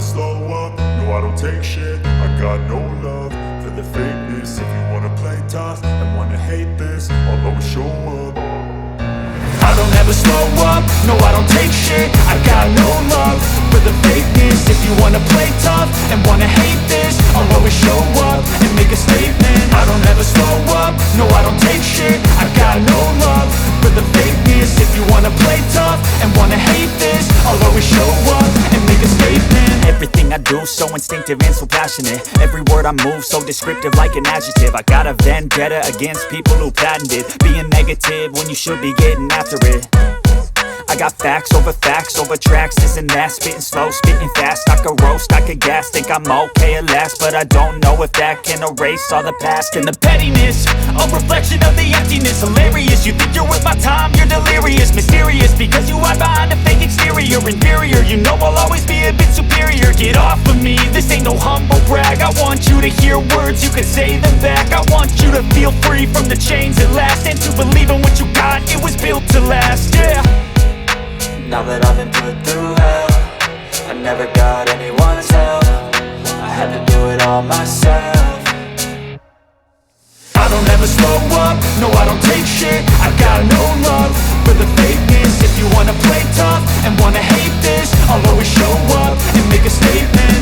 slow up, no I don't take shit. I got no love for the fakeness. If you wanna play tough and wanna hate this, I'll always show up. I don't ever slow up, no I don't take shit. I got no love for the fakeness. If you wanna play tough and wanna hate this, I'll always show up and make a statement. I don't ever slow up, no I don't take shit. I got no love for the fakeness. If you wanna play tough and wanna hate this, I'll always show up and make a statement. Everything I do so instinctive and so passionate. Every word I move so descriptive like an adjective. I got a vendetta against people who patented being negative when you should be getting after it. I got facts over tracks, this and that. Spitting slow, spitting fast, I could roast, I could gas. Think I'm okay at last, but I don't know if that can erase all the past. And the pettiness, a reflection of the emptiness. Hilarious, you think you're worth my time, you're delirious. Mysterious, because you hide behind a fake exterior. Inferior, you know I'll always be a bit superior. Get off of me, this ain't no humble brag. I want you to hear words, you can say them back. I want you to feel free from the chains at last, and to believe in what you got, it was built to last, yeah. Now that I've been put through hell, I never got anyone's help. I had to do it all myself. I don't ever slow up, no I don't take shit. I got no love for the fakeness. If you wanna play tough and wanna hate this, I'll always show up and make a statement.